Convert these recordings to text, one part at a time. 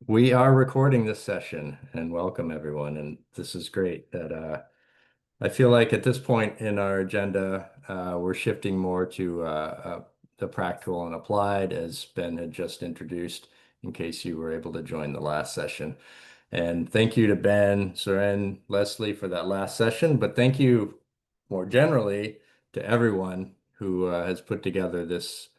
We are recording this session and welcome everyone. And this is great that I feel like at this point in our agenda, we're shifting more to the practical and applied, as Ben had just introduced, in case you were able to join the last session. And thank you to Ben, Suren, Lesley for that last session, but thank you more generally to everyone who has put together this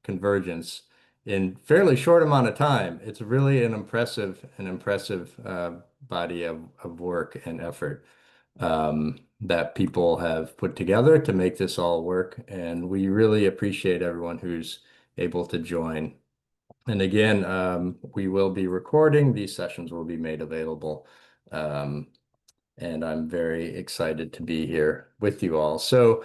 convergence in fairly short amount of time. It's really an impressive body of work and effort that people have put together to make this all work. And we really appreciate everyone who's able to join. And again, we will be recording. These sessions will be made available. Um, and I'm very excited to be here with you all. So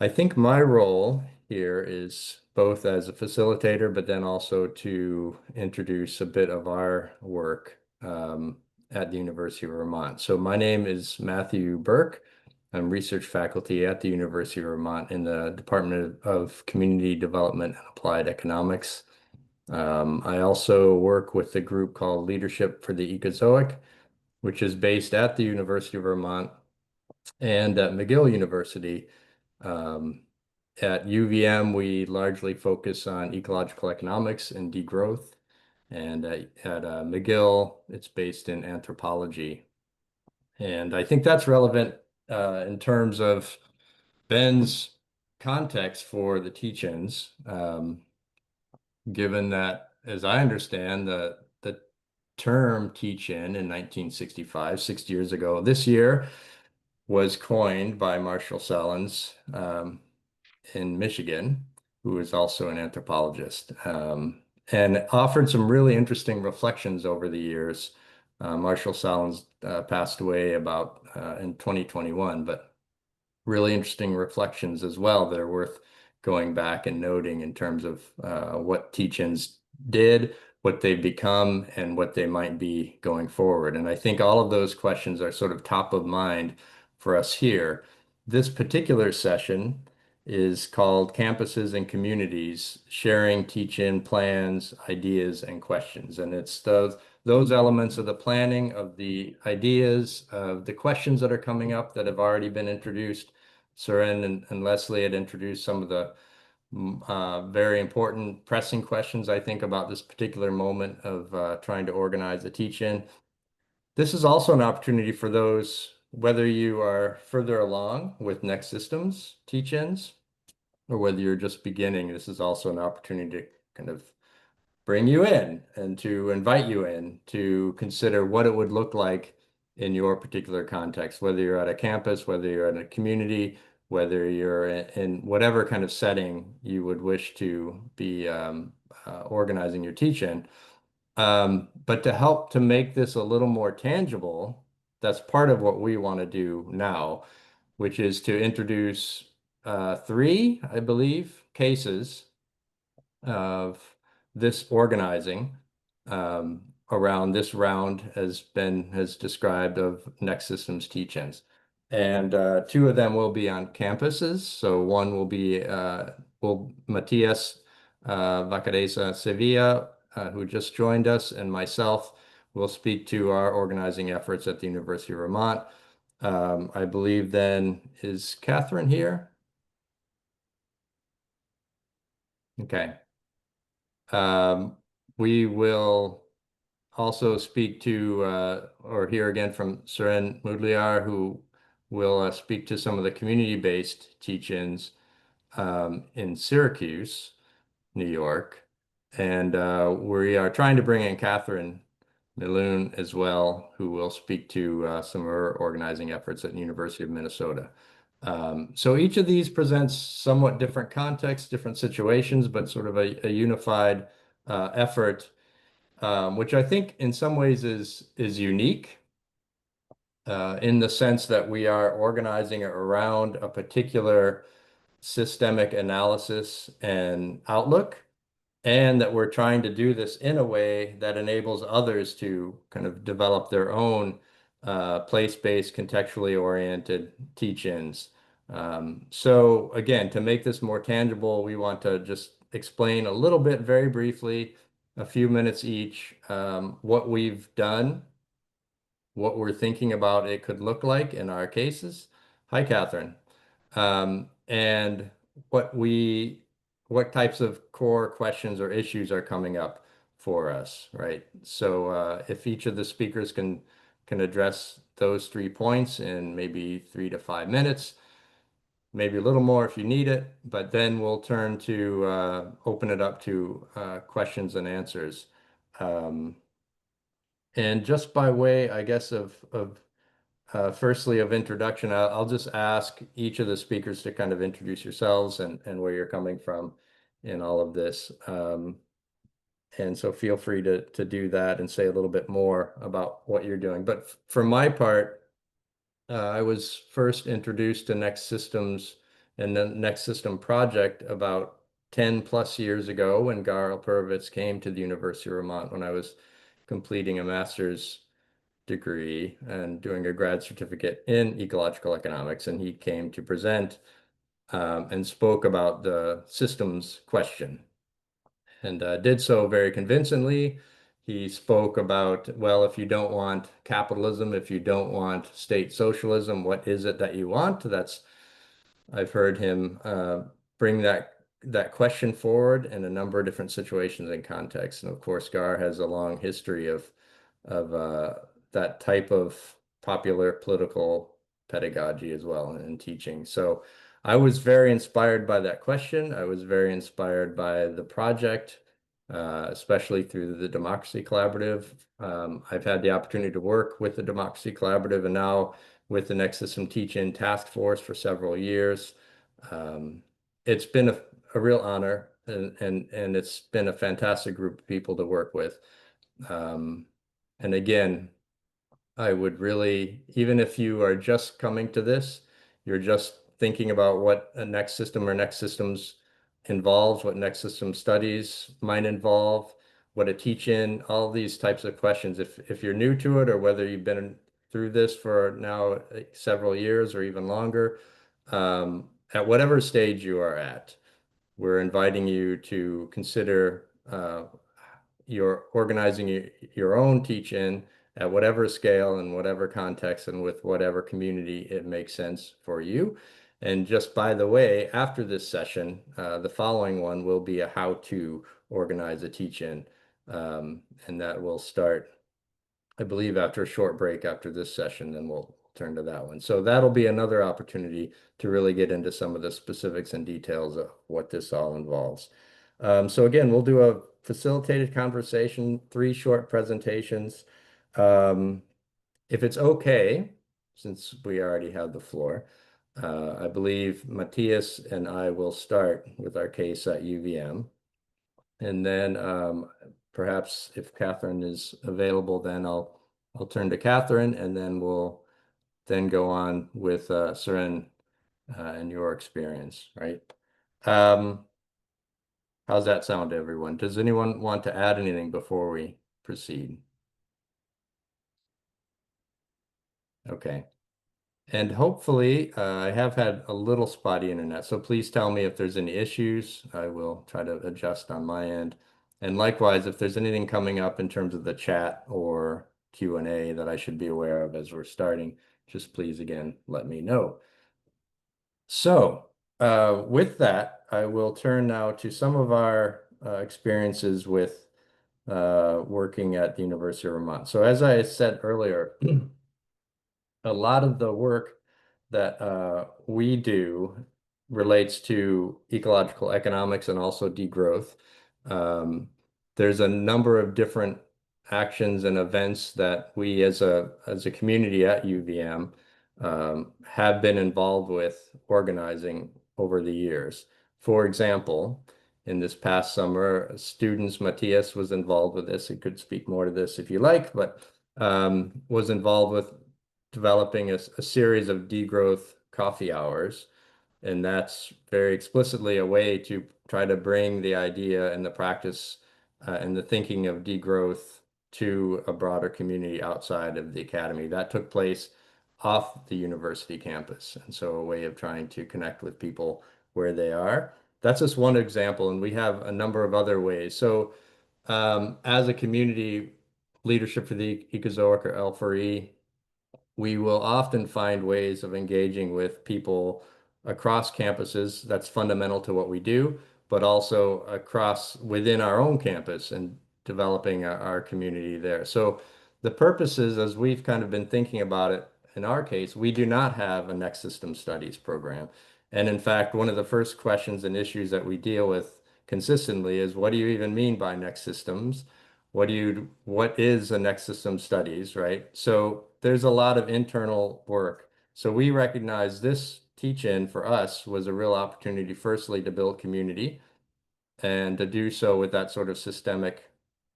I think my role here is both as a facilitator, but then also to introduce a bit of our work at the University of Vermont. So my name is Matthew Burke. I'm research faculty at the University of Vermont in the Department of Community Development and Applied Economics. I also work with a group called Leadership for the Ecozoic, which is based at the University of Vermont and at McGill University. Um, at UVM, we largely focus on ecological economics and degrowth. And at McGill, it's based in anthropology. And I think that's relevant in terms of Ben's context for the teach-ins, given that, as I understand, the term teach-in in 1965, 60 years ago, this year, was coined by Marshall Salins in Michigan, who is also an anthropologist, and offered some really interesting reflections over the years. Marshall Salins passed away about in 2021, but really interesting reflections as well that are worth going back and noting in terms of what teach-ins did, what they've become, and what they might be going forward. And I think all of those questions are sort of top of mind for us here. This particular session is called Campuses and Communities, Sharing Teach-In Plans, Ideas, and Questions. And it's those elements of the planning, of the ideas, of the questions that are coming up that have already been introduced. Suren and Lesley had introduced some of the very important pressing questions, I think, about this particular moment of trying to organize a teach-in. This is also an opportunity for those, whether you are further along with Next Systems teach-ins or whether you're just beginning, this is also an opportunity to kind of bring you in and to invite you in to consider what it would look like in your particular context, whether you're at a campus, whether you're in a community, whether you're in whatever kind of setting you would wish to be organizing your teach-in. But to help to make this a little more tangible, that's part of what we want to do now, which is to introduce three, I believe, cases of this organizing around this round has described of Next Systems teach-ins. And two of them will be on campuses. So one will be Matias Vacadeza Sevilla, who just joined us, and myself will speak to our organizing efforts at the University of Vermont. I believe then, is Kathryn here? Okay. Um, we will also speak to or hear again from Suren Moodliar, who will speak to some of the community-based teach-ins in Syracuse, New York. And we are trying to bring in Kathryn Milun as well, who will speak to some of her organizing efforts at the University of Minnesota. So each of these presents somewhat different contexts, different situations, but sort of a unified effort, which I think in some ways is unique in the sense that we are organizing it around a particular systemic analysis and outlook, and that we're trying to do this in a way that enables others to kind of develop their own place-based, contextually oriented teach-ins. So again, to make this more tangible, we want to just explain a little bit very briefly a few minutes each, what we've done, what we're thinking about it could look like in our cases. Hi, Kathryn. And what we, what types of core questions or issues are coming up for us, right? So if each of the speakers can address those 3 points in maybe 3 to 5 minutes, maybe a little more if you need it, but then we'll turn to open it up to questions and answers. Um, and just by way, I guess, of firstly of introduction, I'll just ask each of the speakers to kind of introduce yourselves and where you're coming from in all of this. And so feel free to do that and say a little bit more about what you're doing. But for my part, I was first introduced to Next Systems and the Next System project about 10 plus years ago when Gar Alperovitz came to the University of Vermont when I was completing a master's degree and doing a grad certificate in ecological economics. And he came to present and spoke about the systems question and did so very convincingly. He spoke about, well, if you don't want capitalism, if you don't want state socialism, what is it that you want? I've heard him bring that question forward in a number of different situations and contexts. And of course, Gar has a long history of that type of popular political pedagogy as well and teaching. So I was very inspired by that question. I was very inspired by the project, especially through the Democracy Collaborative. I've had the opportunity to work with the Democracy Collaborative and now with the Next System Teach-In Task Force for several years. Um, it's been a real honor and it's been a fantastic group of people to work with. Um, and again, I would really, even if you are just coming to this, you're just thinking about what a next system or next systems involves, what next system studies might involve, what a teach-in, all these types of questions. If you're new to it or whether you've been through this for now several years or even longer, at whatever stage you are at, we're inviting you to consider you're organizing your own teach-in at whatever scale and whatever context and with whatever community it makes sense for you. And just by the way, after this session, the following one will be a how to organize a teach-in. And that will start, I believe, after a short break after this session, then we'll turn to that one. So that'll be another opportunity to really get into some of the specifics and details of what this all involves. So again, we'll do a facilitated conversation, 3 short presentations. Um, if it's okay, since we already have the floor, I believe Matthias and I will start with our case at UVM. And then perhaps if Kathryn is available, then I'll turn to Kathryn and then we'll then go on with Suren and your experience, right? Um, how's that sound to everyone? Does anyone want to add anything before we proceed? Okay. And hopefully, I have had a little spotty internet, so please tell me if there's any issues. I will try to adjust on my end. And likewise, if there's anything coming up in terms of the chat or Q&A that I should be aware of as we're starting, just please again let me know. So, with that, I will turn now to some of our experiences with working at the University of Vermont. So, as I said earlier, a lot of the work that we do relates to ecological economics and also degrowth. Um, there's a number of different actions and events that we as a community at UVM have been involved with organizing over the years. For example, in this past summer, students, Matthias was involved with this. He could speak more to this if you like, but was involved with developing a series of degrowth coffee hours. And that's very explicitly a way to try to bring the idea and the practice and the thinking of degrowth to a broader community outside of the academy. That took place off the university campus. And so a way of trying to connect with people where they are. That's just one example, and we have a number of other ways. So As a community leadership for the Ecozoic or L4E, we will often find ways of engaging with people across campuses. That's fundamental to what we do, but also across within our own campus and developing our community there. So the purposes, as we've kind of been thinking about it, in our case, we do not have a next system studies program. And in fact, one of the first questions and issues that we deal with consistently is what do you even mean by next systems? What is a next system studies, right? So there's a lot of internal work. So we recognize this teach-in for us was a real opportunity, firstly, to build community and to do so with that sort of systemic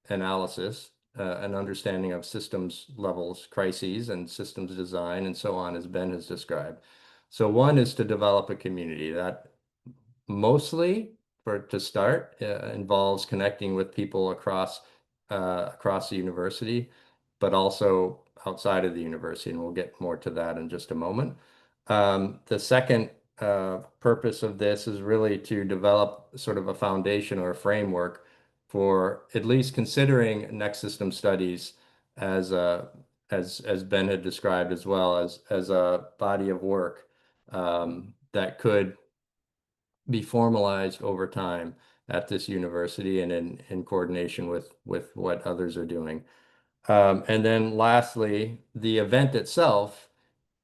analysis, an understanding of systems levels, crises, and systems design, and so on, as Ben has described. So one is to develop a community that mostly for to start involves connecting with people across the university, but also outside of the university, and we'll get more to that in just a moment. The second purpose of this is really to develop sort of a foundation or a framework for at least considering next system studies as as Ben had described as well as a body of work that could be formalized over time at this university and in coordination with what others are doing. And then lastly, the event itself,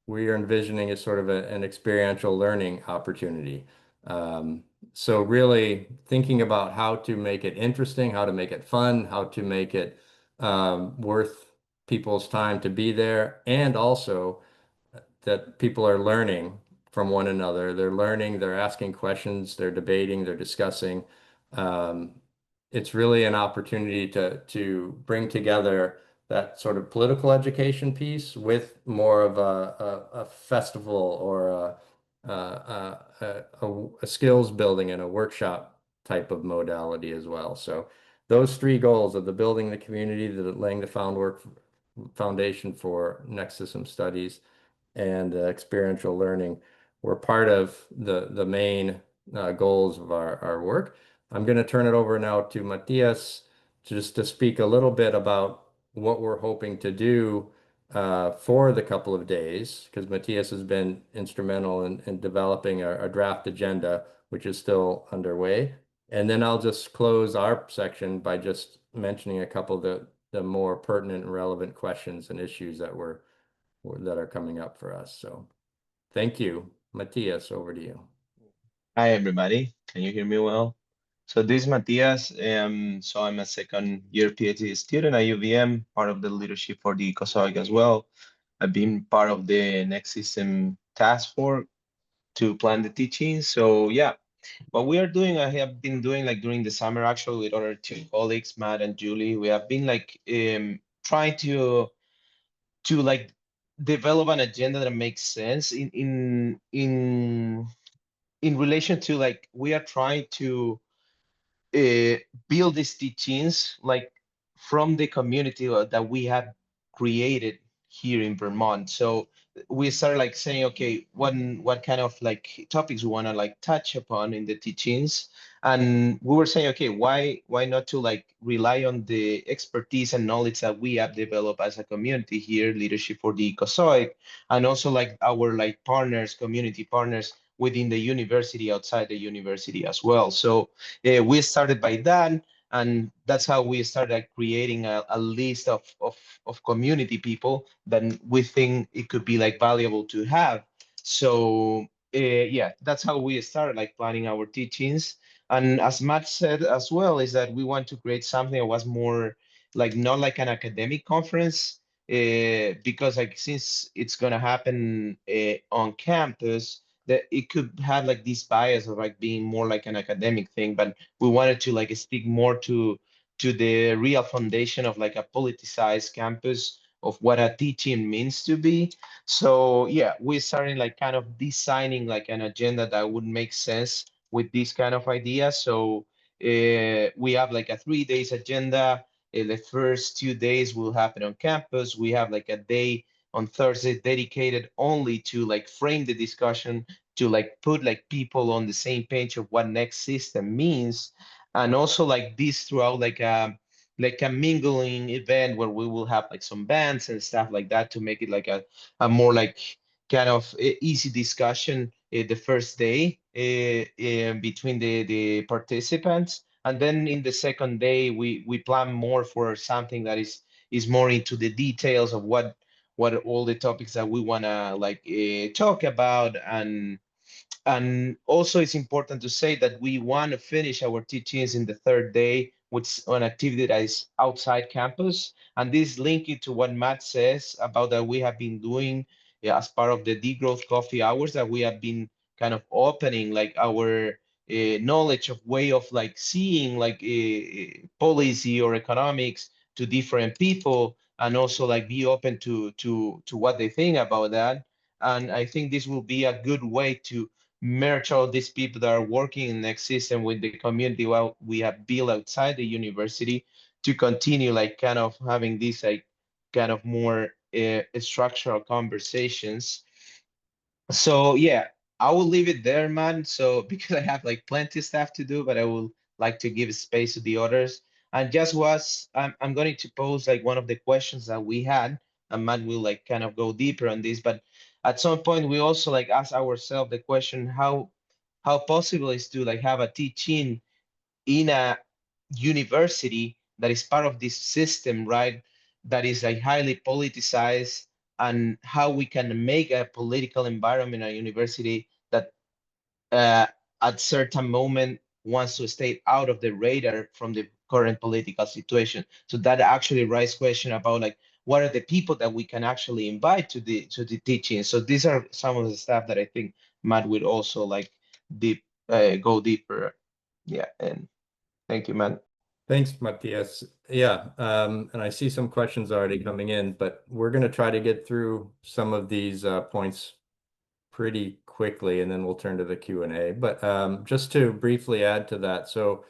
we are envisioning as sort of an experiential learning opportunity. Um, so really thinking about how to make it interesting, how to make it fun, how to make it worth people's time to be there, and also that people are learning from one another. They're learning, they're asking questions, they're debating, they're discussing. Um, it's really an opportunity to bring together that sort of political education piece with more of a festival or a skills building and a workshop type of modality as well. So those three goals of the building the community, the laying the foundation for next system studies, and experiential learning were part of the main goals of our work. I'm going to turn it over now to Matthias just to speak a little bit about what we're hoping to do for the couple of days, because Matthias has been instrumental in developing a draft agenda, which is still underway. And then I'll just close our section by just mentioning a couple of the more pertinent and relevant questions and issues that are coming up for us. So thank you. Matthias, over to you. Hi, everybody. Can you hear me well? So this is Matias. So I'm a second year PhD student at UVM, part of the leadership for the COSOIC as well. I've been part of the Next System task force to plan the teaching. So yeah, what we are doing, I have been doing like during the summer actually with other two colleagues, Matt and Julie. We have been like trying to like develop an agenda that makes sense in relation to like we are trying to uh, build these teachings like from the community that we have created here in Vermont. So we started like saying, okay, what kind of like topics we want to like touch upon in the teachings, and we were saying, okay, why not to like rely on the expertise and knowledge that we have developed as a community here, leadership for the COSOIC, and also like our like partners, community partners within the university, outside the university as well. So we started by that, and that's how we started like, creating a list of community people that we think it could be like valuable to have. So yeah, that's how we started like planning our teachings. And as Matt said as well, is that we want to create something that was more like not like an academic conference, because like since it's gonna happen on campus, that it could have like this bias of like being more like an academic thing, but we wanted to like stick more to the real foundation of like a politicized campus of what a teaching means to be. So yeah, we started like kind of designing like an agenda that would make sense with this kind of idea. So we have like a 3 days agenda. The first 2 days will happen on campus. We have like a day on Thursday dedicated only to like frame the discussion, to like put like people on the same page of what next system means, and also like this throughout like like a mingling event where we will have like some bands and stuff like that to make it like a more like kind of easy discussion the first day between the participants. And then in the second day, we plan more for something that is more into the details of what all the topics that we want to like talk about. And also, it's important to say that we want to finish our teachings in the third day with an activity that is outside campus. And this linking to what Matt says about that we have been doing as part of the degrowth coffee hours, that we have been kind of opening like our knowledge of way of like seeing like policy or economics to different people, and also like be open to what they think about that. And I think this will be a good way to merge all these people that are working in next system with the community what we have built outside the university, to continue like kind of having these like kind of more structural conversations. So yeah, I will leave it there, man. So because I have like plenty of stuff to do, but I will like to give space to the others. And just was I'm going to pose like one of the questions that we had, and Matt will like kind of go deeper on this. But at some point, we also like ask ourselves the question how possible is to like have a teaching in a university that is part of this system, right? That is like highly politicized, and how we can make a political environment at a university that uh, at certain moment wants to stay out of the radar from the current political situation. So that actually raises question about like what are the people that we can actually invite to the teaching. So these are some of the stuff that I think Matt would also like deep go deeper. Yeah, and thank you, man. Thanks, Matthias. Yeah, and I see some questions already coming in, but we're going to try to get through some of these points pretty quickly, and then we'll turn to the Q&A. But just to briefly add to that, so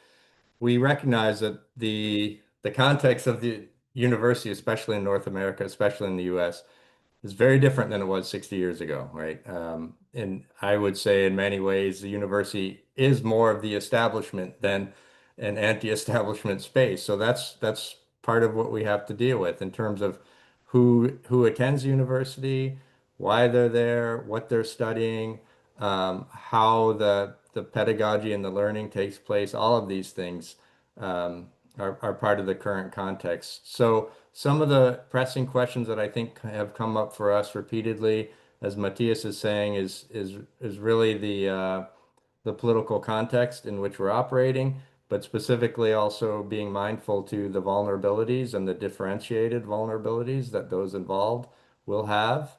we recognize that the context of the university, especially in North America, especially in the US, is very different than it was 60 years ago, right? And I would say in many ways, the university is more of the establishment than an anti-establishment space. So that's part of what we have to deal with in terms of who attends university, why they're there, what they're studying, how the pedagogy and the learning takes place. All of these things are part of the current context. So some of the pressing questions that I think have come up for us repeatedly, as Matthias is saying, is really the political context in which we're operating, but specifically also being mindful to the vulnerabilities and the differentiated vulnerabilities that those involved will have.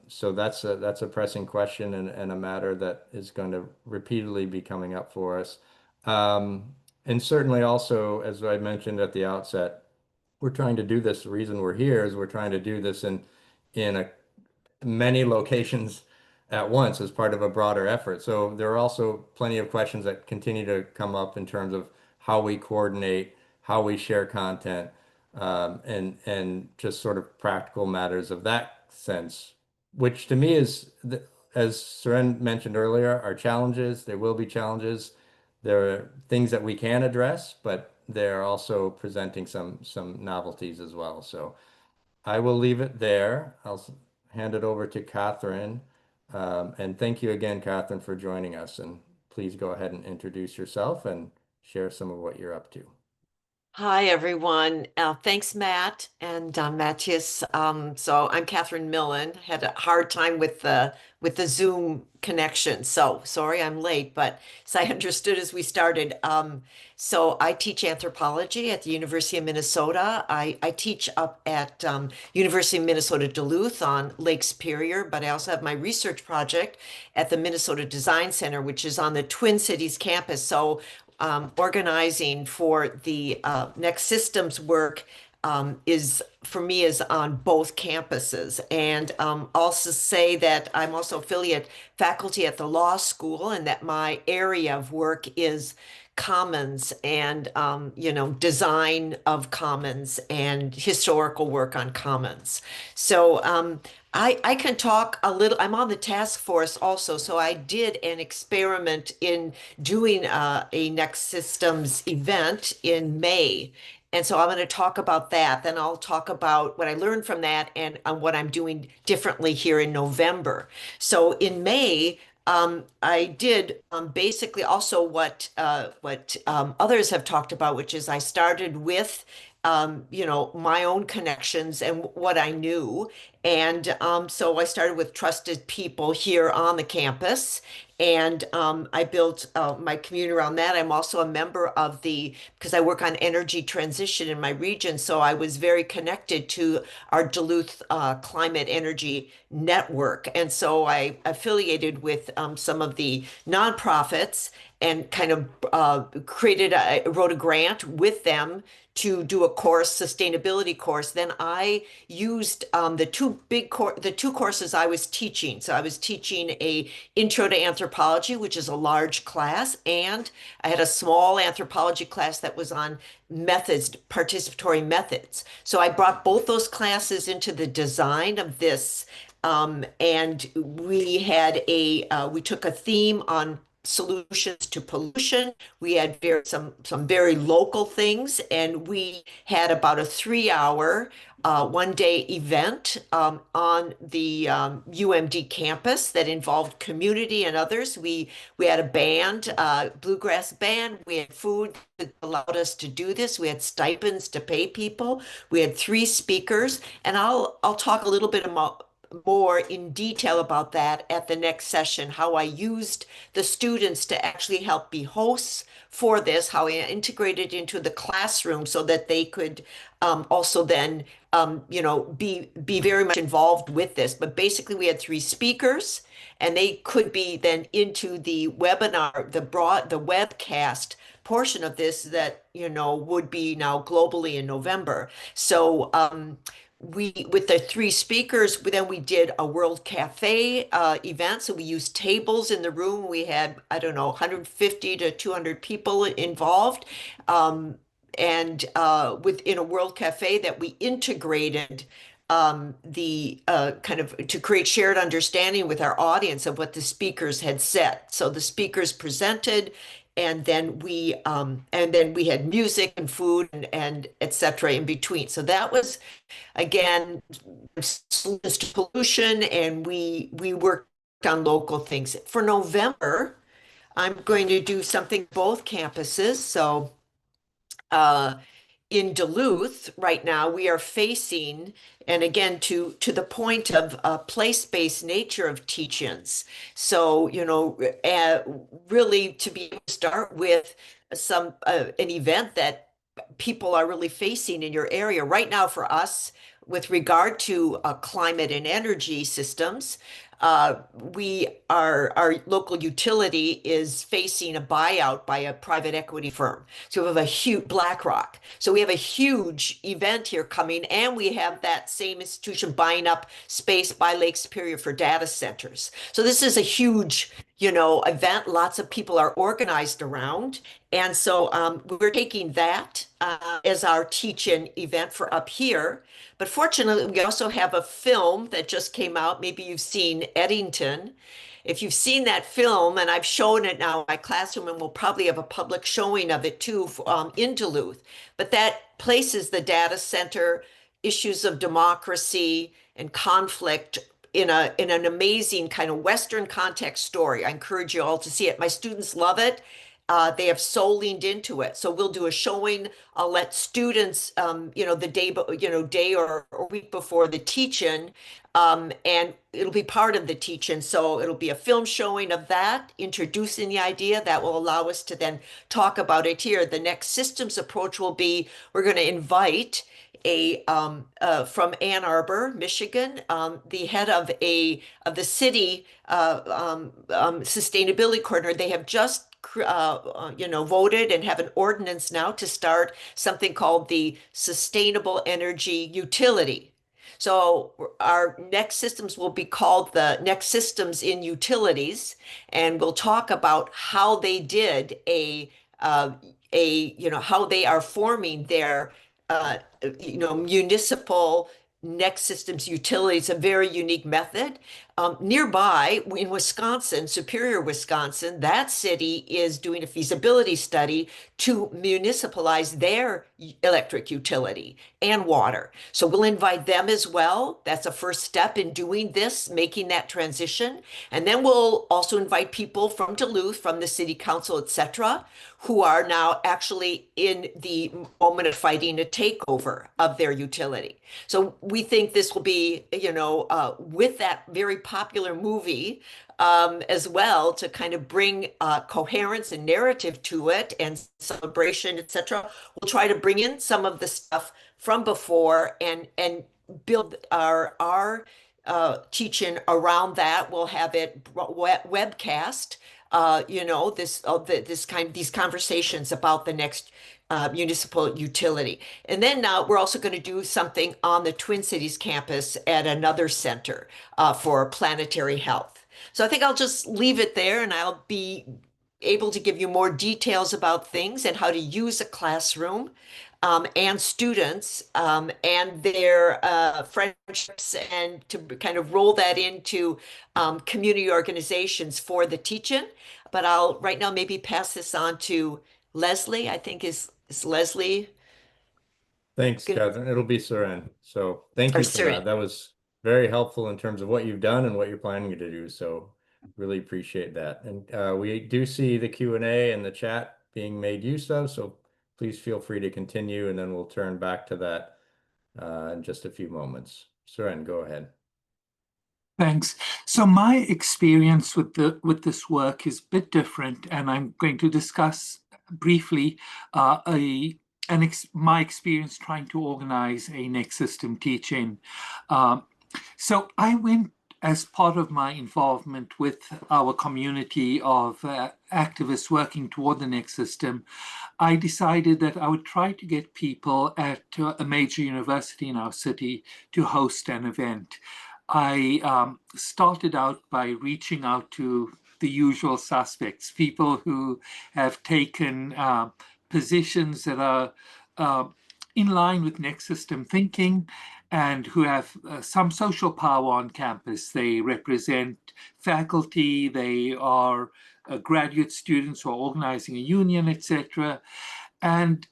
So that's a pressing question and a matter that is going to repeatedly be coming up for us. And certainly also, as I mentioned at the outset, we're trying to do this. The reason we're here is we're trying to do this in many locations at once as part of a broader effort. So there are also plenty of questions that continue to come up in terms of how we coordinate, how we share content, and just sort of practical matters of that sense, which to me is, as Suren mentioned earlier, are challenges. There will be challenges. There are things that we can address, but they're also presenting some novelties as well. So I will leave it there. Hand it over to Kathryn. And thank you again, Kathryn, for joining us. And please go ahead and introduce yourself and share some of what you're up to. Hi, everyone. Thanks, Matt and Matthias. So I'm Kathryn Milun. Had a hard time with the Zoom connection. So sorry I'm late, but as I understood as we started, so I teach anthropology at the University of Minnesota. I teach up at University of Minnesota Duluth on Lake Superior, but I also have my research project at the Minnesota Design Center, which is on the Twin Cities campus. So organizing for the next systems work is for me is on both campuses, and also say that I'm also affiliate faculty at the law school, and that my area of work is commons and design of commons and historical work on commons. So I can talk a little. I'm on the task force also, so I did an experiment in doing a Next Systems event in May. And so I'm going to talk about that. Then I'll talk about what I learned from that and what I'm doing differently here in November. So in May, I did basically also what others have talked about, which is I started with my own connections and what I knew. And so I started with trusted people here on the campus. And I built my community around that. I'm also a member of because I work on energy transition in my region. So I was very connected to our Duluth Climate Energy Network. And so I affiliated with some of the nonprofits and kind of wrote a grant with them to do a course, sustainability course. Then I used the two courses I was teaching. So I was teaching a intro to anthropology, which is a large class, and I had a small anthropology class that was on methods, participatory methods. So I brought both those classes into the design of this. And we took a theme on solutions to pollution. We had some very local things, and we had about a 3 hour one day event on the UMD campus that involved community and others. We had a band, bluegrass band. We had food that allowed us to do this. We had stipends to pay people. We had 3 speakers, and I'll talk a little bit about more in detail about that at the next session, how I used the students to actually help be hosts for this, how I integrated into the classroom so that they could also then be very much involved with this. But basically we had 3 speakers, and they could be then into the webinar, the webcast portion of this that would be now globally in November. So with the 3 speakers, then we did a World Cafe event. So we used tables in the room. We had, I don't know, 150 to 200 people involved. And within a World Cafe that we integrated the kind of to create shared understanding with our audience of what the speakers had said. So the speakers presented, and then we had music and food and et cetera in between. So that was again solutions to pollution, and we worked on local things. For November, I'm going to do something both campuses. So uh, in Duluth right now, we are facing, and again, to the point of place-based nature of teach-ins. So, really to be able to start with an event that people are really facing in your area right now. For us, with regard to climate and energy systems, our local utility is facing a buyout by a private equity firm. So we have a huge BlackRock. So we have a huge event here coming, and we have that same institution buying up space by Lake Superior for data centers. So this is a huge, event. Lots of people are organized around. And so we're taking that as our teach-in event for up here. But fortunately, we also have a film that just came out. Maybe you've seen Eddington. If you've seen that film, and I've shown it now in my classroom, and we'll probably have a public showing of it too in Duluth. But that places the data center issues of democracy and conflict in an amazing kind of Western context story. I encourage you all to see it. My students love it. They have so leaned into it. So we'll do a showing. I'll let students, the day or week before the teach-in, and it'll be part of the teach-in. So it'll be a film showing of that, introducing the idea that will allow us to then talk about it here. The next systems approach will be, we're going to invite from Ann Arbor, Michigan, the head of the city sustainability coordinator. They have just voted and have an ordinance now to start something called the Sustainable Energy Utility. So our next systems will be called the Next Systems in Utilities, and we'll talk about how they did how they are forming their municipal next systems utilities, a very unique method. Nearby in Wisconsin, Superior, Wisconsin, that city is doing a feasibility study to municipalize their electric utility and water. So we'll invite them as well. That's a first step in doing this, making that transition. And then we'll also invite people from Duluth, from the city council, etc., who are now actually in the moment of fighting a takeover of their utility. So we think this will be, with that very popular movie as well, to kind of bring coherence and narrative to it and celebration, etc. We'll try to bring in some of the stuff from before and build our teaching around that. We'll have it webcast. These conversations about the next municipal utility. And then we're also going to do something on the Twin Cities campus at another center for planetary health. So I think I'll just leave it there, and I'll be able to give you more details about things and how to use a classroom and students and their friendships, and to kind of roll that into community organizations for the teaching. But I'll right now maybe pass this on to Lesley. I think is Lesley Thanks, good Kathryn. It'll be Suren. So thank or you for Suren? that. That was very helpful in terms of what you've done and what you're planning to do. So really appreciate that. And we do see the Q&A and the chat being made use of. So please feel free to continue, and then we'll turn back to that in just a few moments. Suren, go ahead. Thanks. So my experience with this work is a bit different, and I'm going to discuss briefly my experience trying to organize a next system teach-in. So I went, as part of my involvement with our community of activists working toward the next system, I decided that I would try to get people at a major university in our city to host an event. I started out by reaching out to the usual suspects, people who have taken positions that are in line with next system thinking and who have some social power on campus. They represent faculty, they are graduate students who are organizing a union, etc. And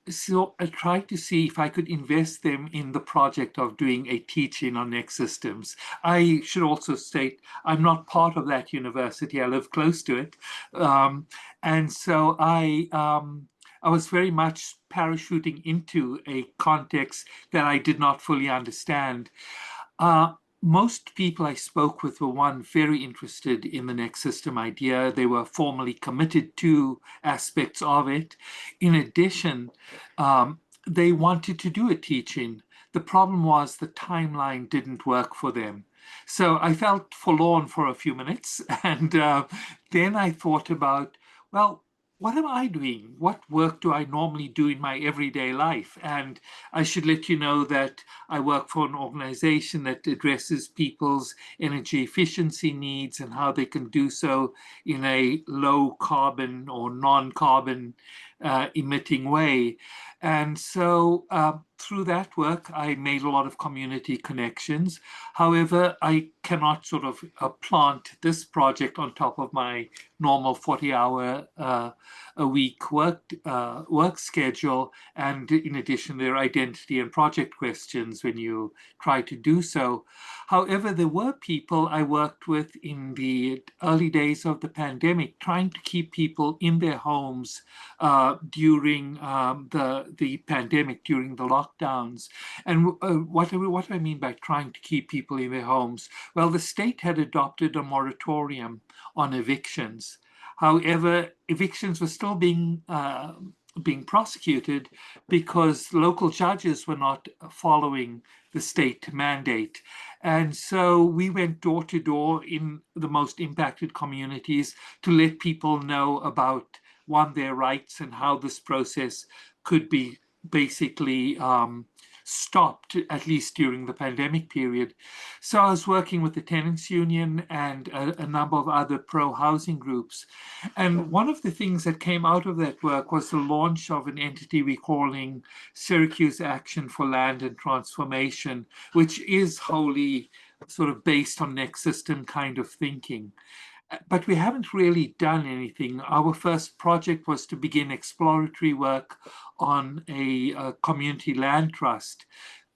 so I tried to see if I could invest them in the project of doing a teach-in on next systems. I should also state I'm not part of that university. I live close to it. And so I was very much parachuting into a context that I did not fully understand. Most people I spoke with were very interested in the next system idea. They were formally committed to aspects of it. In addition, they wanted to do a teach-in. The problem was the timeline didn't work for them. So I felt forlorn for a few minutes, and then I thought about, well, what am I doing? What work do I normally do in my everyday life? And I should let you know that I work for an organization that addresses people's energy efficiency needs and how they can do so in a low carbon or non-carbon emitting way. And so through that work, I made a lot of community connections. However, I cannot sort of plant this project on top of my normal 40-hour a week work schedule. And in addition, there are identity and project questions when you try to do so. However, there were people I worked with in the early days of the pandemic trying to keep people in their homes during the pandemic, during the lockdowns. And what do I mean by trying to keep people in their homes? Well, the state had adopted a moratorium on evictions. However, evictions were still being prosecuted because local judges were not following the state mandate. And so we went door to door in the most impacted communities to let people know about, one, their rights and how this process could be basically stopped, at least during the pandemic period. So I was working with the tenants union and a number of other pro-housing groups. And one of the things that came out of that work was the launch of an entity we're calling Syracuse Action for Land and Transformation, which is wholly sort of based on next system kind of thinking. But we haven't really done anything. Our first project was to begin exploratory work on a community land trust.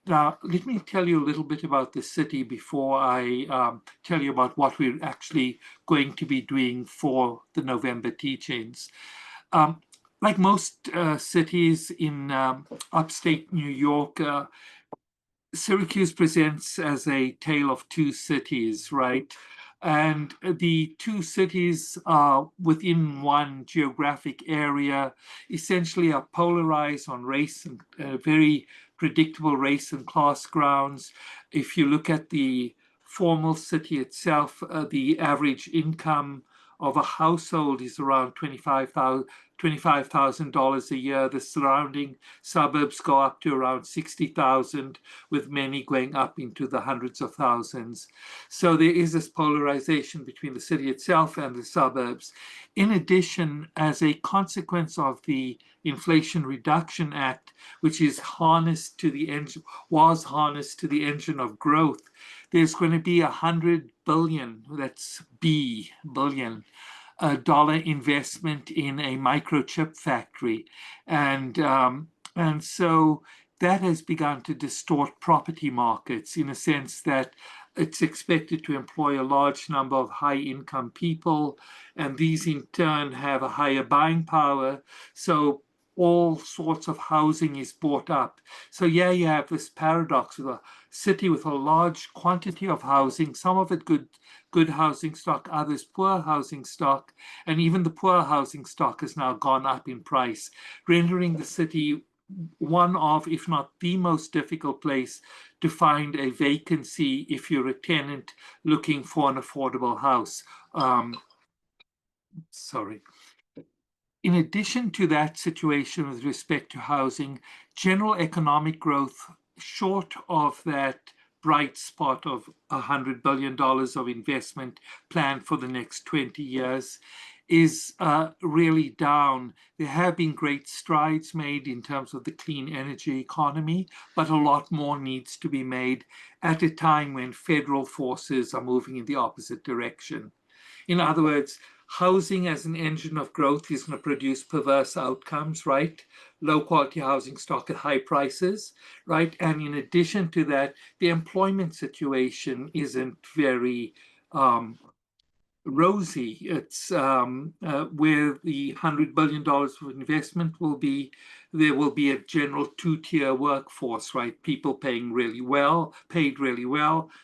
Now, let me tell you a little bit about the city before I tell you about what we're actually going to be doing for the November teach-ins. Like most cities in upstate New York, Syracuse presents as a tale of two cities, right? And the two cities are within one geographic area, essentially are polarized on race and very predictable race and class grounds. If you look at the formal city itself, the average income of a household is around $25,000 a year. The surrounding suburbs go up to around 60,000, with many going up into the hundreds of thousands. So there is this polarization between the city itself and the suburbs. In addition, as a consequence of the Inflation Reduction Act, which is harnessed to the engine, was harnessed to the engine of growth, there's going to be $100 billion, that's B, billion, dollar investment in a microchip factory. And so that has begun to distort property markets in a sense that it's expected to employ a large number of high-income people, and these in turn have a higher buying power. So all sorts of housing is bought up. So yeah, you have this paradox of a city with a large quantity of housing, some of it good housing stock, others poor housing stock, and even the poor housing stock has now gone up in price, rendering the city one of, if not the most difficult place to find a vacancy if you're a tenant looking for an affordable house. In addition to that situation with respect to housing, general economic growth, short of that bright spot of $100 billion of investment planned for the next 20 years, is really down. There have been great strides made in terms of the clean energy economy, but a lot more needs to be made at a time when federal forces are moving in the opposite direction. In other words, housing as an engine of growth is going to produce perverse outcomes, right? Low quality housing stock at high prices, right? And in addition to that, the employment situation isn't very rosy. It's where the $100 billion of investment will be, there will be a general two-tier workforce, right? People paid really well,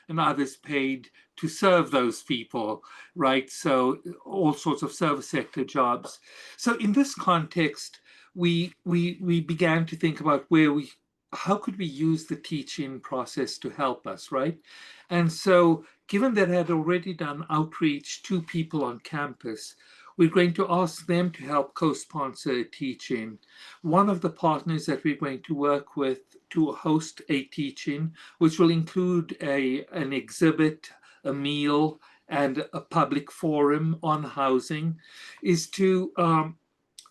and others paid to serve those people, right? So all sorts of service sector jobs. So in this context, we began to think about how could we use the teaching process to help us, right? And so given that I had already done outreach to people on campus, we're going to ask them to help co-sponsor a teach-in. One of the partners that we're going to work with to host a teach-in, which will include an exhibit, a meal, and a public forum on housing, is to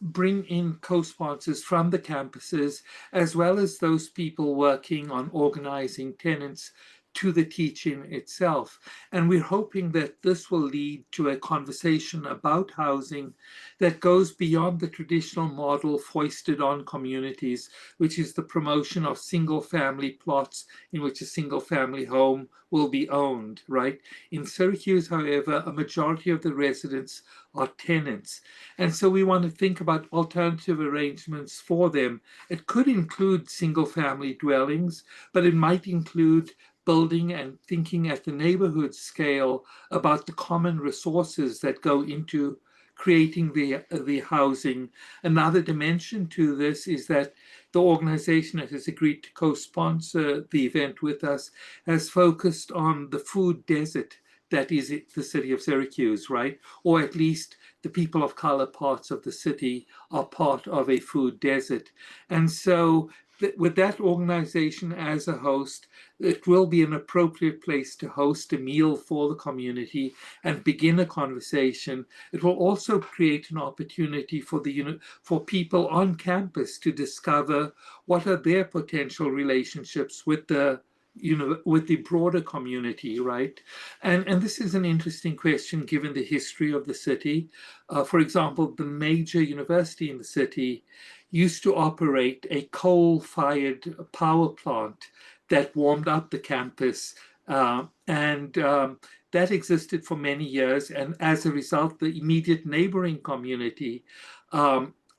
bring in co-sponsors from the campuses, as well as those people working on organizing tenants to the teaching itself. And we're hoping that this will lead to a conversation about housing that goes beyond the traditional model foisted on communities, which is the promotion of single-family plots in which a single-family home will be owned, right? In Syracuse, however, a majority of the residents are tenants. And so we want to think about alternative arrangements for them. It could include single-family dwellings, but it might include building and thinking at the neighborhood scale about the common resources that go into creating the housing. Another dimension to this is that the organization that has agreed to co-sponsor the event with us has focused on the food desert that is the city of Syracuse, right? Or at least the people of color parts of the city are part of a food desert. And so with that organization as a host, it will be an appropriate place to host a meal for the community and begin a conversation. It will also create an opportunity for for people on campus to discover what are their potential relationships with the with the broader community, right? And this is an interesting question given the history of the city. For example, the major university in the city used to operate a coal-fired power plant that warmed up the campus. And that existed for many years. And as a result, the immediate neighboring community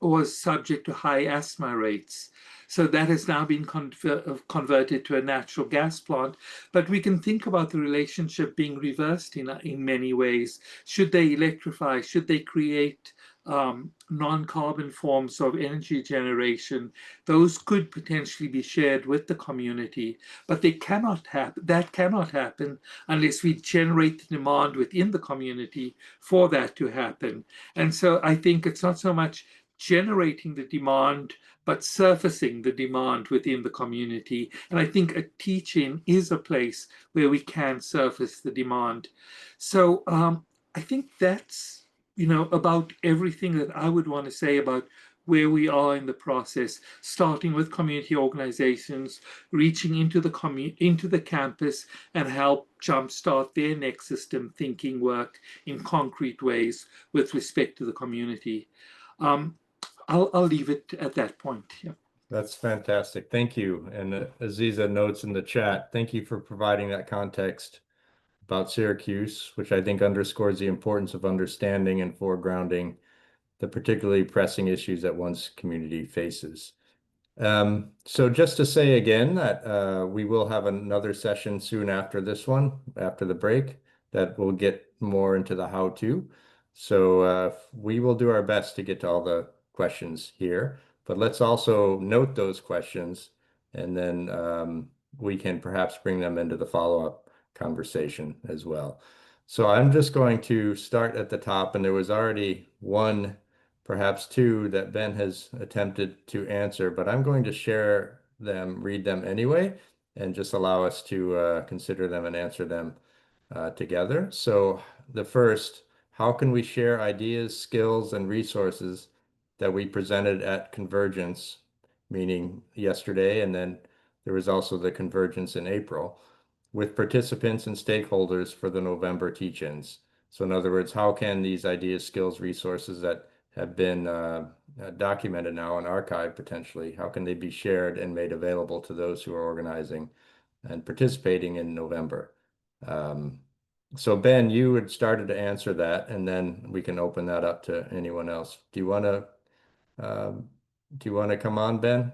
was subject to high asthma rates. So that has now been converted to a natural gas plant. But we can think about the relationship being reversed in many ways. Should they electrify? Should they create non-carbon forms of energy generation? Those could potentially be shared with the community, but they cannot happen. That cannot happen unless we generate the demand within the community for that to happen. And so I think it's not so much generating the demand, but surfacing the demand within the community. And I think a teach-in is a place where we can surface the demand. So I think that's about everything that I would want to say about where we are in the process, starting with community organizations, reaching into the campus and help jumpstart their next system thinking work in concrete ways with respect to the community. I'll leave it at that point. Yeah. That's fantastic. Thank you. And Aziza notes in the chat, thank you for providing that context about Syracuse, which I think underscores the importance of understanding and foregrounding the particularly pressing issues that one's community faces. So just to say again that we will have another session soon after this one, after the break, that will get more into the how-to. So we will do our best to get to all the questions here, but let's also note those questions, and then we can perhaps bring them into the follow-up conversation as well. So I'm just going to start at the top, and there was already one, perhaps two, that Ben has attempted to answer, but I'm going to share them, read them anyway, and just allow us to consider them and answer them together. So the first, how can we share ideas, skills, and resources that we presented at Convergence, meaning yesterday, and then there was also the Convergence in April, with participants and stakeholders for the November teach-ins? So in other words, how can these ideas, skills, resources that have been documented now and archived potentially, how can they be shared and made available to those who are organizing and participating in November? So Ben, you had started to answer that, and then we can open that up to anyone else. Do you want to come on, Ben?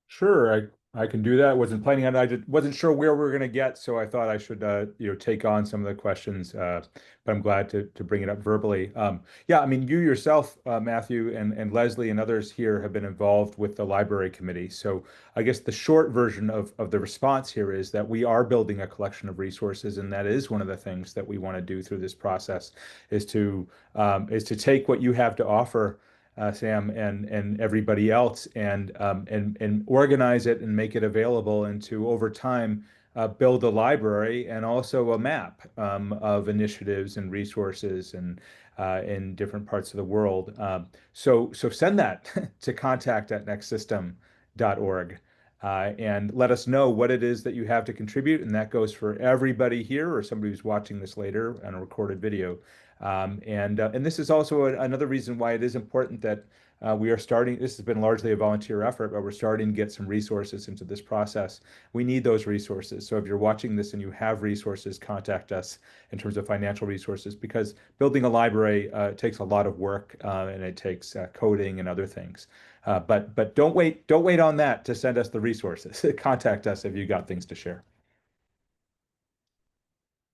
Sure, I can do that. Wasn't planning on. I just wasn't sure where we were going to get, so I thought I should take on some of the questions. But I'm glad to bring it up verbally. Yeah, I mean, you yourself, Matthew, and Lesley and others here have been involved with the library committee. So I guess the short version of the response here is that we are building a collection of resources, and that is one of the things that we want to do through this process is to take what you have to offer, Sam, and everybody else, and organize it and make it available, and to over time build a library and also a map of initiatives and resources and in different parts of the world. So send that to contact@nextsystem.org. And let us know what it is that you have to contribute, and that goes for everybody here or somebody who's watching this later on a recorded video. And this is also another reason why it is important that we are starting. This has been largely a volunteer effort, but we're starting to get some resources into this process. We need those resources. So if you're watching this and you have resources, contact us in terms of financial resources, because building a library takes a lot of work and it takes coding and other things. But don't wait on that to send us the resources. Contact us if you got things to share.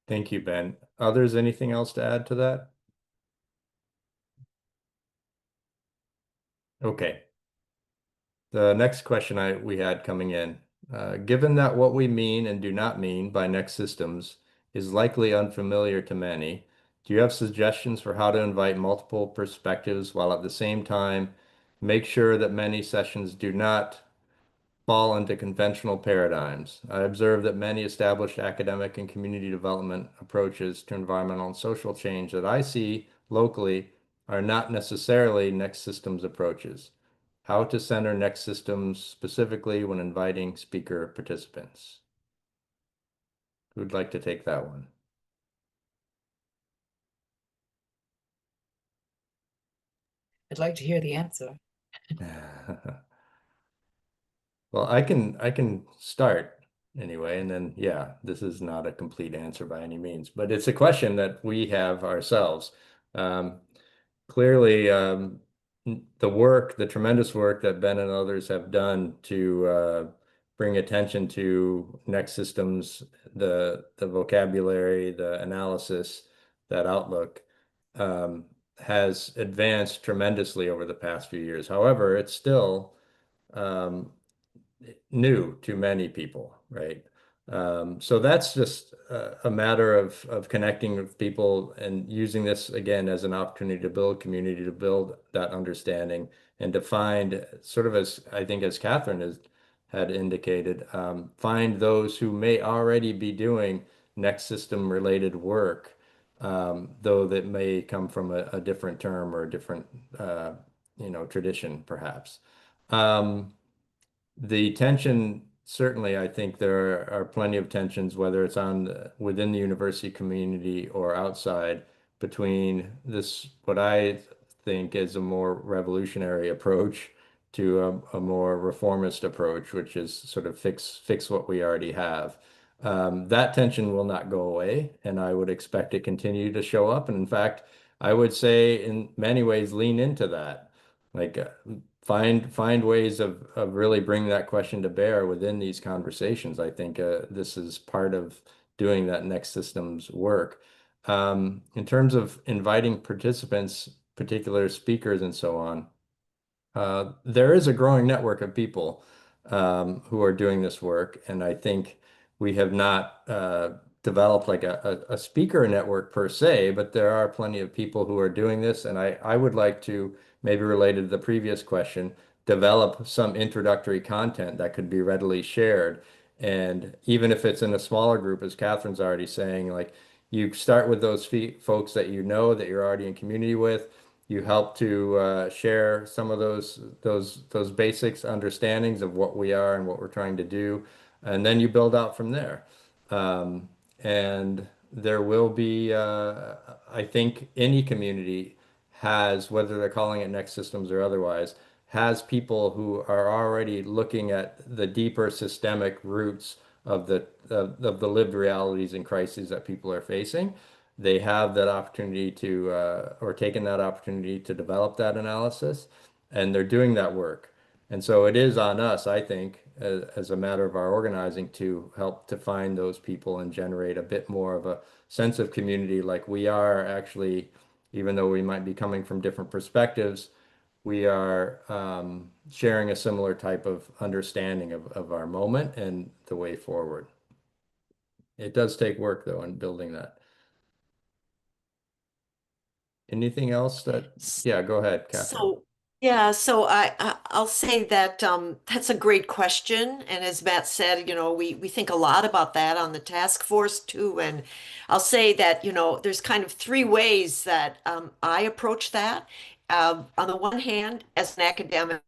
Thank you, Ben. Others, anything else to add to that? Okay. The next question we had coming in, given that what we mean and do not mean by next systems is likely unfamiliar to many, do you have suggestions for how to invite multiple perspectives while at the same time make sure that many sessions do not fall into conventional paradigms. I observe that many established academic and community development approaches to environmental and social change that I see locally are not necessarily next systems approaches. How to center next systems specifically when inviting speaker participants. Who'd like to take that one? I'd like to hear the answer. Well, I can start anyway, and then yeah, this is not a complete answer by any means, but it's a question that we have ourselves. Um, Clearly, the tremendous work that Ben and others have done to bring attention to next systems, the vocabulary, the analysis, that outlook, has advanced tremendously over the past few years. However, it's still um, new to many people, right? So that's just a matter of connecting with people and using this again as an opportunity to build community, to build that understanding, and to find sort of, as I think as Kathryn had indicated, find those who may already be doing next system related work, though that may come from a different term or a different tradition, perhaps. Um, the tension, certainly, I think there are plenty of tensions, whether it's within the university community or outside, between this, what I think is a more revolutionary approach to a more reformist approach, which is sort of fix what we already have. That tension will not go away, and I would expect to continue to show up. And in fact, I would say in many ways lean into that. Like find ways of really bringing that question to bear within these conversations. I think this is part of doing that next systems work. In terms of inviting participants, particular speakers, and so on, there is a growing network of people who are doing this work, and I think we have not developed like a speaker network per se, but there are plenty of people who are doing this, and I would like to, maybe related to the previous question, develop some introductory content that could be readily shared. And even if it's in a smaller group, as Kathryn's already saying, like you start with those folks that you know that you're already in community with. You help to share some of those basics understandings of what we are and what we're trying to do, and then you build out from there. And there will be, I think, any community has, whether they're calling it next systems or otherwise, has people who are already looking at the deeper systemic roots of the lived realities and crises that people are facing. They have that opportunity to, or taken that opportunity to develop that analysis, and they're doing that work. And so it is on us, I think, as a matter of our organizing, to help to find those people and generate a bit more of a sense of community, like we are actually, even though we might be coming from different perspectives, we are sharing a similar type of understanding of our moment and the way forward. It does take work, though, in building that. Anything else yeah, go ahead, Kathryn. So, yeah, so I'll say that that's a great question. And as Matt said, we think a lot about that on the task force too. And I'll say that, there's kind of three ways that I approach that. On the one hand, as an academic,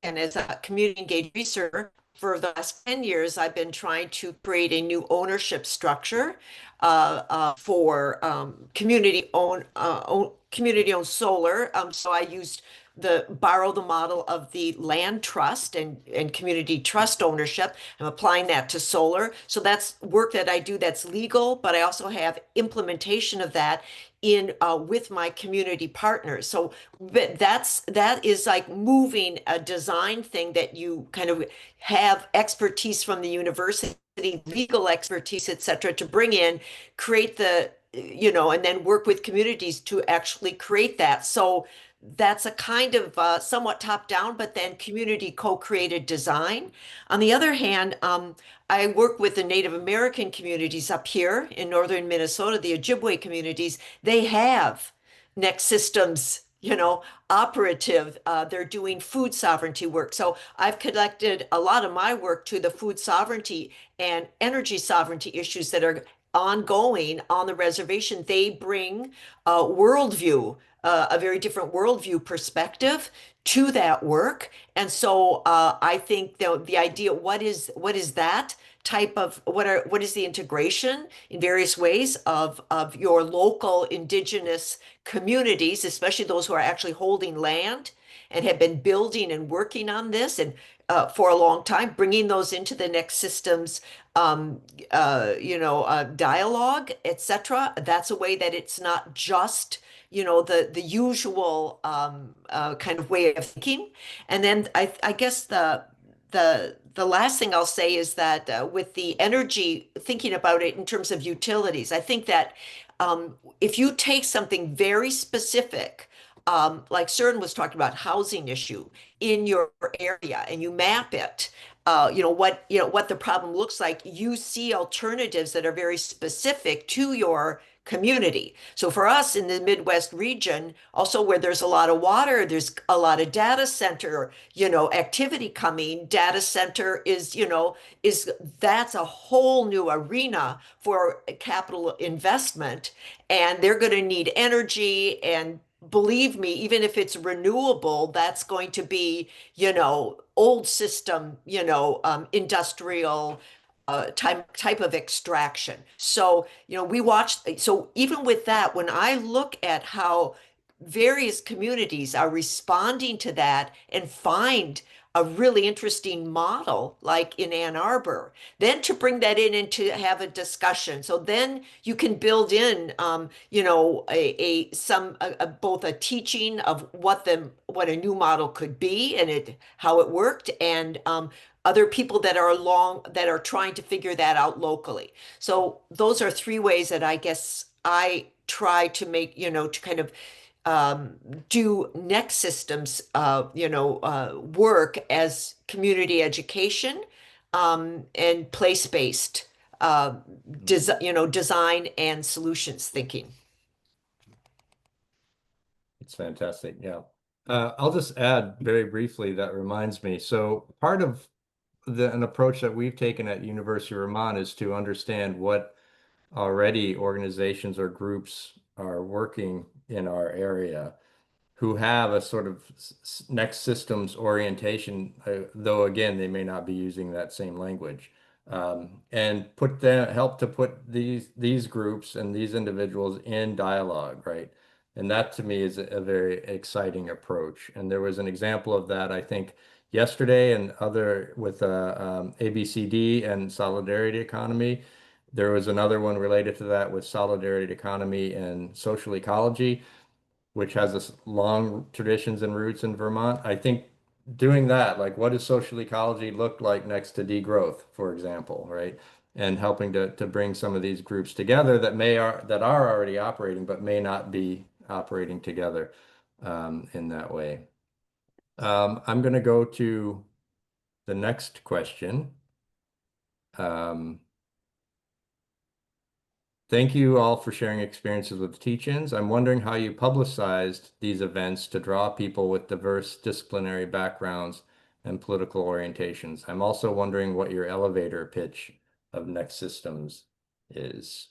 and as a community engaged researcher, for the last 10 years, I've been trying to create a new ownership structure for community-owned solar. So I used borrow the model of the land trust and community trust ownership. I'm applying that to solar. So that's work that I do that's legal, but I also have implementation of that in with my community partners. So that is like moving a design thing that you kind of have expertise from the university, legal expertise, et cetera, to bring in, create and then work with communities to actually create that. So that's a kind of somewhat top down, but then community co-created design. On the other hand, I work with the Native American communities up here in northern Minnesota, the Ojibwe communities. They have next systems, operative. They're doing food sovereignty work. So I've connected a lot of my work to the food sovereignty and energy sovereignty issues that are ongoing on the reservation. They bring a worldview, a very different worldview perspective to that work. And so I think the idea, what is that type of, what is the integration in various ways of your local indigenous communities, especially those who are actually holding land and have been building and working on this and for a long time, bringing those into the next systems, dialogue, etc. That's a way that it's not just the usual kind of way of thinking. And then I guess the last thing I'll say is that with the energy, thinking about it in terms of utilities, I think that if you take something very specific, like Suren was talking about, housing issue in your area, and you map it, what the problem looks like, you see alternatives that are very specific to your community. So for us in the Midwest region, also where there's a lot of water, there's a lot of data center, activity coming. Data center is that's a whole new arena for capital investment, and they're going to need energy. And believe me, even if it's renewable, that's going to be, old system, industrial type of extraction. So, we watch. So even with that, when I look at how various communities are responding to that and find a really interesting model, like in Ann Arbor, then to bring that in and to have a discussion. So then you can build in, both a teaching of what a new model could be and how it worked, and other people that are trying to figure that out locally. So those are three ways that I guess I try to make, to kind of do next systems, work as community education, and place-based, design and solutions thinking. It's fantastic. Yeah. I'll just add very briefly, that reminds me. So part of an approach that we've taken at University of Vermont is to understand what already organizations or groups are working in our area who have a sort of next systems orientation, though again, they may not be using that same language, and help to put these groups and these individuals in dialogue, right? And that to me is a very exciting approach. And there was an example of that, I think, yesterday and with ABCD and solidarity economy. There was another one related to that with solidarity economy and social ecology, which has this long traditions and roots in Vermont. I think doing that, like what does social ecology look like next to degrowth, for example, right? And helping to bring some of these groups together that are already operating, but may not be operating together in that way. I'm going to go to the next question. Thank you all for sharing experiences with teach-ins. I'm wondering how you publicized these events to draw people with diverse disciplinary backgrounds and political orientations. I'm also wondering what your elevator pitch of Next Systems is.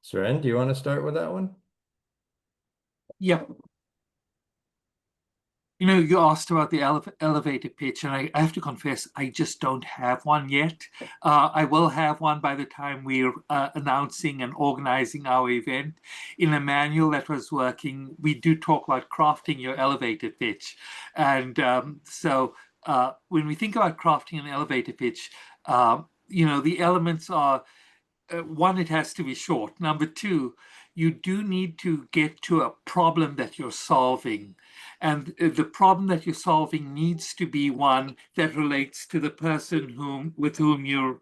Suren, do you want to start with that one? Yeah. You asked about the elevator pitch, and I have to confess, I just don't have one yet. I will have one by the time we're announcing and organizing our event. In a manual that was working, we do talk about crafting your elevator pitch. And so when we think about crafting an elevator pitch, the elements are, one, it has to be short. Number two, you do need to get to a problem that you're solving. And the problem that you're solving needs to be one that relates to the person with whom you're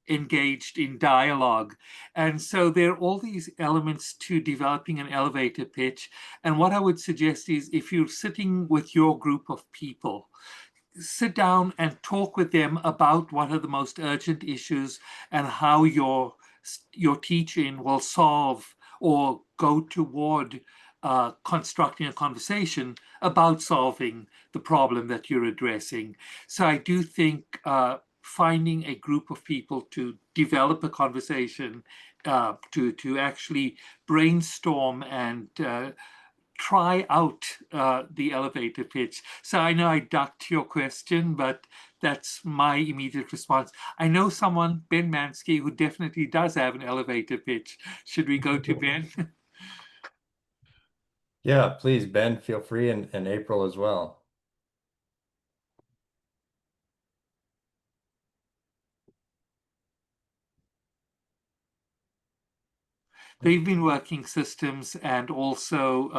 engaged in dialogue. And so there are all these elements to developing an elevator pitch. And what I would suggest is, if you're sitting with your group of people, sit down and talk with them about what are the most urgent issues and how your teaching will solve or go toward constructing a conversation about solving the problem that you're addressing. So I do think finding a group of people to develop a conversation, to actually brainstorm and try out the elevator pitch. So I know I ducked your question, but that's my immediate response. I know someone, Ben Mansky, who definitely does have an elevator pitch. Should we go to Ben? Yeah, please, Ben, feel free, and April as well. They've been working systems and also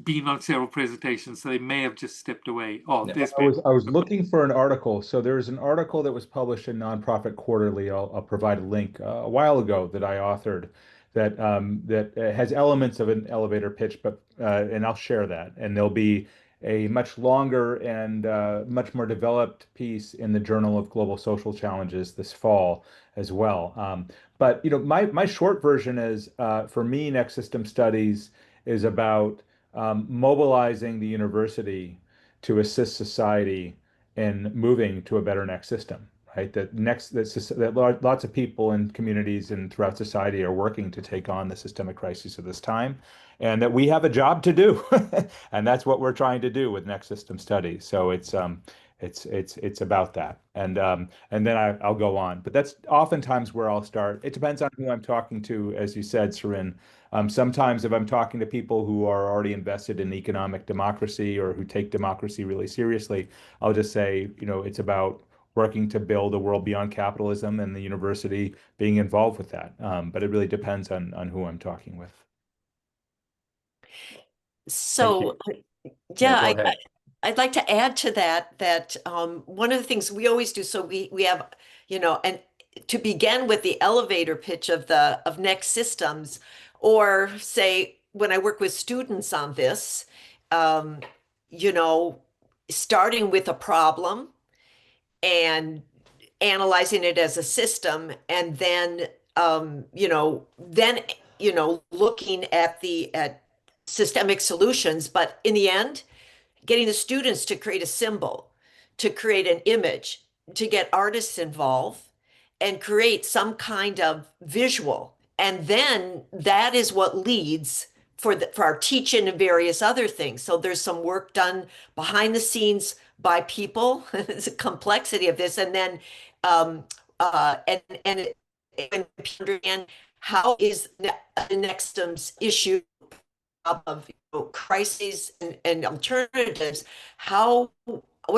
been on several presentations, so they may have just stepped away. Oh, Yeah. there's I was looking for an article. So there's an article that was published in Nonprofit Quarterly. I'll provide a link a while ago that I authored that has elements of an elevator pitch, but and I'll share that. And there'll be a much longer and much more developed piece in the Journal of Global Social Challenges this fall as well. But my short version is for me, Next System Studies is about mobilizing the university to assist society in moving to a better next system, right? That lots of people and communities and throughout society are working to take on the systemic crises of this time, and that we have a job to do, and that's what we're trying to do with Next System Studies. So it's about that, and then I'll go on. But that's oftentimes where I'll start. It depends on who I'm talking to, as you said, Suren. Sometimes if I'm talking to people who are already invested in economic democracy or who take democracy really seriously, I'll just say, it's about working to build a world beyond capitalism and the university being involved with that. But it really depends on who I'm talking with. So, Yeah, yeah, go ahead. I'd like to add to that one of the things we always do, so we have, and to begin with the elevator pitch of Next Systems, or say when I work with students on this, um, you know, starting with a problem and analyzing it as a system, and then looking at systemic solutions, but in the end getting the students to create a symbol, to create an image, to get artists involved and create some kind of visual. And then that is what leads for our teaching and various other things. So there's some work done behind the scenes by people. It's a complexity of this. And then and understand how is the next issue of crises and alternatives, what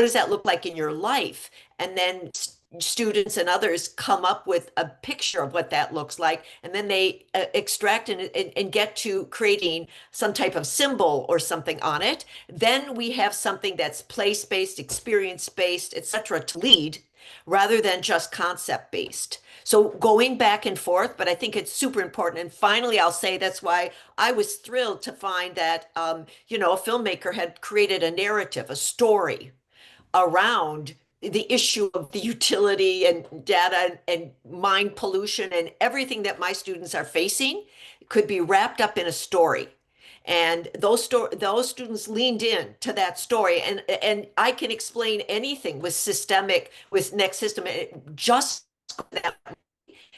does that look like in your life? And then students and others come up with a picture of what that looks like, and then they extract and get to creating some type of symbol or something on it. Then we have something that's place-based, experience-based, etc., to lead rather than just concept-based. So going back and forth, but I think it's super important. And finally, I'll say that's why I was thrilled to find that, a filmmaker had created a narrative, a story around the issue of the utility and data and mind pollution and everything that my students are facing could be wrapped up in a story. And those students leaned in to that story, and I can explain anything with Next System, just that.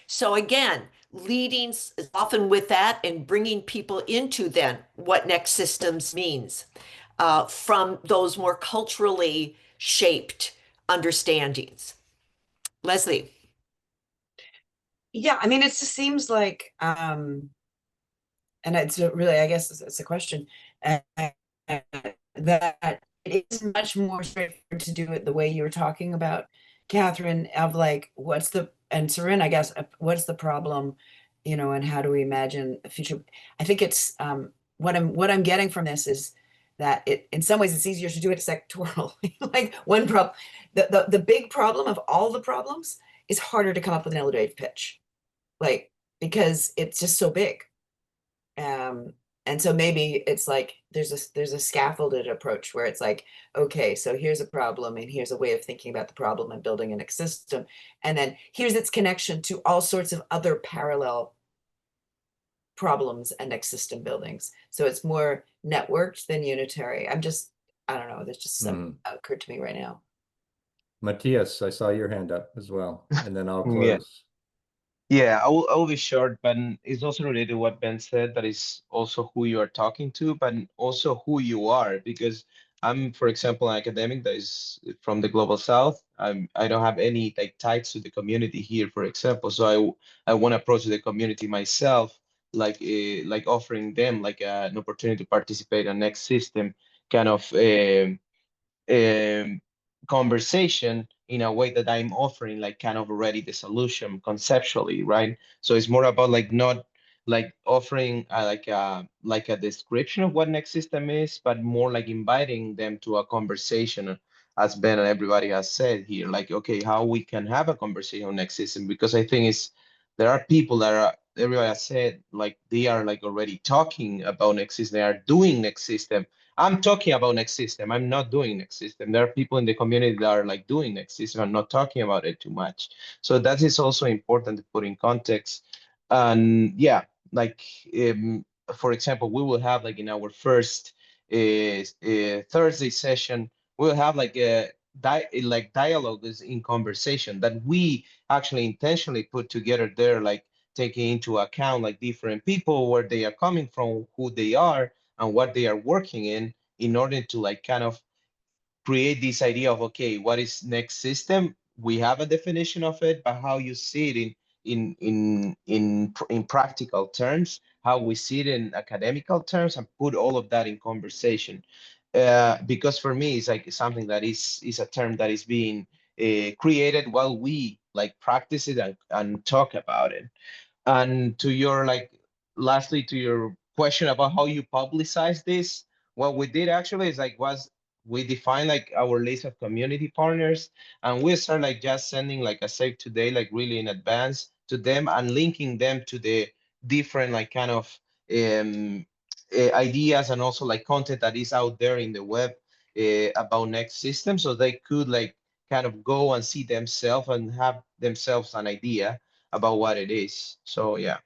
So again, leading often with that and bringing people into then what Next Systems means from those more culturally shaped understandings. Lesley. Yeah, I mean, it just seems like, and it's really, I guess it's a question, that it is much more straightforward to do it the way you were talking about, Kathryn, of like, and Suren, I guess, what's the problem, and how do we imagine a future? I think it's, what I'm getting from this is that in some ways it's easier to do it sectoral. Like one problem, the big problem of all the problems is harder to come up with an elevator pitch, like, because it's just so big. And so maybe it's like there's a scaffolded approach where it's like, okay, so here's a problem and here's a way of thinking about the problem and building a next system. And then here's its connection to all sorts of other parallel problems and next system buildings. So it's more networked than unitary. I don't know, there's just some occurred to me right now. Matthias, I saw your hand up as well, and then I'll Yeah. close. Yeah, I will be short, but it's also related to what Ben said, that is also who you are talking to, but also who you are. Because I'm, for example, an academic that is from the global south. I don't have any like ties to the community here, for example. So I want to approach the community myself, like offering them like an opportunity to participate in next system kind of um, conversation in a way that I'm offering like kind of already the solution conceptually, right? So it's more about like not like offering like a description of what next system is, but more like inviting them to a conversation, as Ben and everybody has said here, like, okay, how we can have a conversation on next system, because I think it's there are people that are, everybody has said, like they are like already talking about next system, they are doing next system. I'm talking about next system. I'm not doing next system. There are people in the community that are like doing next system. I'm not talking about it too much. So that is also important to put in context. And yeah, like for example, we will have like in our first Thursday session, we'll have like a dialogue is in conversation that we actually intentionally put together there, like taking into account like different people, where they are coming from, who they are, and what they are working in order to like kind of create this idea of, okay, what is next system? We have a definition of it, but how you see it in practical terms, how we see it in academical terms, and put all of that in conversation. Because for me, it's like something that is a term that is being created while we like practice it and talk about it. And to your like, lastly, to your question about how you publicize this, what we did actually is like we defined like our list of community partners, and we start like just sending like a save today, like really in advance to them, and linking them to the different like kind of um, ideas and also like content that is out there in the web about next system, so they could like kind of go and see themselves and have themselves an idea about what it is. So yeah.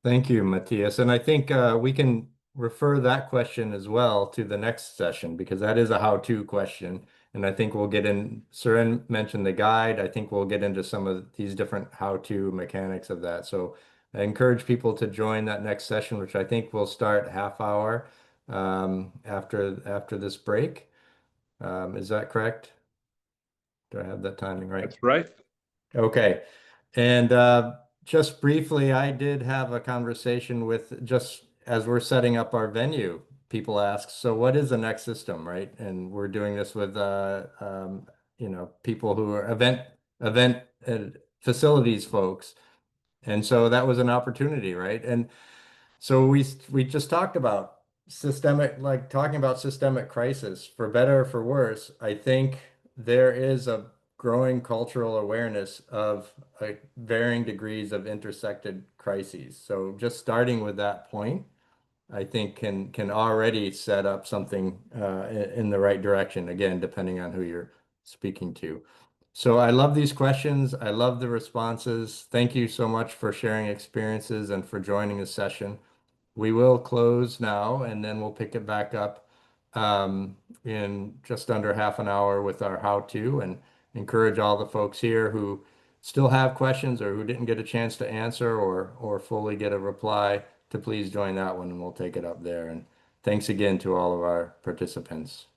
Thank you, Matthias. And I think we can refer that question as well to the next session, because that is a how-to question. And I think we'll get in, Suren mentioned the guide. I think we'll get into some of these different how-to mechanics of that. So I encourage people to join that next session, which I think will start half hour after this break. Is that correct? Do I have that timing right? That's right. Okay. And just briefly, I did have a conversation with, just as we're setting up our venue, people ask, so what is the next system, right? And we're doing this with people who are event facilities folks. And so that was an opportunity, right? And so we just talked about talking about systemic crisis, for better or for worse. I think there is a growing cultural awareness of varying degrees of intersected crises. So just starting with that point, I think can already set up something in the right direction, again, depending on who you're speaking to. So I love these questions. I love the responses. Thank you so much for sharing experiences and for joining the session. We will close now, and then we'll pick it back up in just under half an hour with our how-to, and encourage all the folks here who still have questions or who didn't get a chance to answer or fully get a reply to please join that one, and we'll take it up there. And thanks again to all of our participants.